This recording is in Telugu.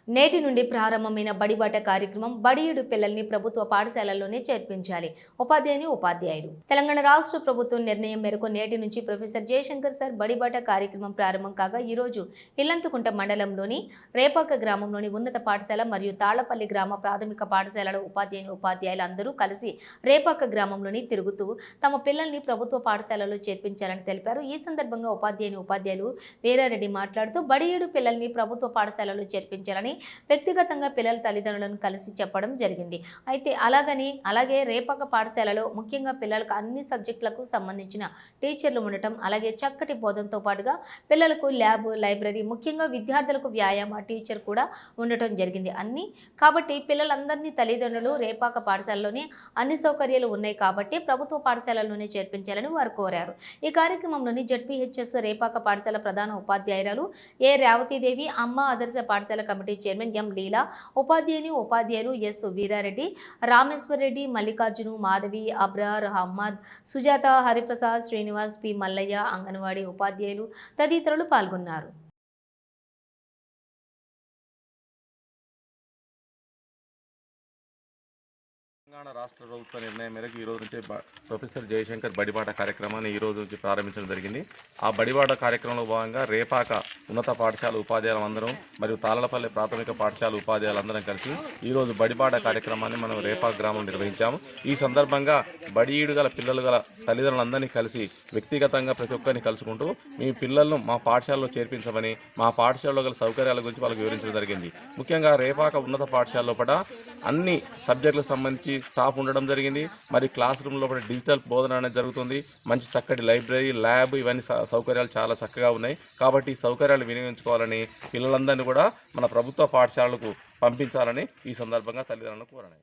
నేటి నుండి ప్రారంభమైన బడిబాట కార్యక్రమం బడియుడు పిల్లల్ని ప్రభుత్వ పాఠశాలల్లోనే చేర్పించాలి. ఉపాధ్యాయులు. తెలంగాణ రాష్ట్ర ప్రభుత్వం నిర్ణయం మేరకు నేటి నుంచి ప్రొఫెసర్ జయశంకర్ సార్ బడిబాట కార్యక్రమం ప్రారంభం కాగా ఈ రోజు ఇల్లంతకుంట మండలంలోని రేపాక గ్రామంలోని ఉన్నత పాఠశాల మరియు తాళ్లపల్లి గ్రామ ప్రాథమిక పాఠశాలల ఉపాధ్యాయులు అందరూ కలిసి రేపాక గ్రామంలోని తిరుగుతూ తమ పిల్లల్ని ప్రభుత్వ పాఠశాలలో చేర్పించాలని తెలిపారు. ఈ సందర్భంగా ఉపాధ్యాయులు వీరారెడ్డి మాట్లాడుతూ బడియుడు పిల్లల్ని ప్రభుత్వ పాఠశాలలో చేర్పించాలని వ్యక్తిగతంగా పిల్లల తల్లిదండ్రులను కలిసి చెప్పడం జరిగింది. అయితే అలాగే రేపాక పాఠశాలలో ముఖ్యంగా పిల్లలకు అన్ని సబ్జెక్టులకు సంబంధించిన టీచర్లు ఉండటం, అలాగే చక్కటి బోధనతో పాటుగా పిల్లలకు ల్యాబ్, లైబ్రరీ, ముఖ్యంగా విద్యార్థులకు వ్యాయామ టీచర్ కూడా ఉండటం జరిగింది. కాబట్టి పిల్లలందరినీ తల్లిదండ్రులు రేపాక పాఠశాలలోనే అన్ని సౌకర్యాలు ఉన్నాయి కాబట్టి ప్రభుత్వ పాఠశాలలోనే చేర్పించాలని వారు కోరారు. ఈ కార్యక్రమంలోని జడ్పీహెచ్ఎస్ రేపాక పాఠశాల ప్రధాన ఉపాధ్యాయురాలు ఏ రేవతీదేవి, అమ్మ ఆదర్శ పాఠశాల కమిటీ చైర్మన్ ఎం లీలా, ఉపాధ్యాయులు ఎస్ వీరారెడ్డి, రామేశ్వరరెడ్డి, మల్లికార్జును, మాధవి, అబ్రార్, అహ్మద్, సుజాత, హరిప్రసాద్, శ్రీనివాస్, పి మల్లయ్య, అంగన్వాడీ ఉపాధ్యాయులు తదితరులు పాల్గొన్నారు. తెలంగాణ రాష్ట్ర ప్రభుత్వ నిర్ణయం మేరకు ఈ రోజు నుంచి ప్రొఫెసర్ జయశంకర్ బడిబాట కార్యక్రమాన్ని ఈ రోజు నుంచి ప్రారంభించడం జరిగింది. ఆ బడిబాట కార్యక్రమంలో భాగంగా రేపాక ఉన్నత పాఠశాల ఉపాధ్యాయులందరం మరియు తాళలపల్లి ప్రాథమిక పాఠశాల ఉపాధ్యాయులందరం కలిసి ఈరోజు బడిబాట కార్యక్రమాన్ని మనం రేపాక గ్రామంలో నిర్వహించాము. ఈ సందర్భంగా బడిఈడు గల పిల్లలు గల తల్లిదండ్రులందరినీ కలిసి వ్యక్తిగతంగా ప్రతి ఒక్కరిని కలుసుకుంటూ మీ పిల్లలను మా పాఠశాలలో చేర్పించమని, మా పాఠశాలలో గల సౌకర్యాల గురించి వాళ్ళకి వివరించడం జరిగింది. ముఖ్యంగా రేపాక ఉన్నత పాఠశాల లోపల అన్ని సబ్జెక్టులకు సంబంధించి స్టాఫ్ ఉండడం జరిగింది. మరి క్లాస్ రూమ్ లోపల డిజిటల్ బోధన అనేది జరుగుతుంది. మంచి చక్కటి లైబ్రరీ, ల్యాబ్ ఇవన్నీ సౌకర్యాలు చాలా చక్కగా ఉన్నాయి. కాబట్టి ఈ సౌకర్యాలు వినియోగించుకోవాలని పిల్లలందరినీ కూడా మన ప్రభుత్వ పాఠశాలకు పంపించాలని ఈ సందర్భంగా తల్లిదండ్రులను కోరాను.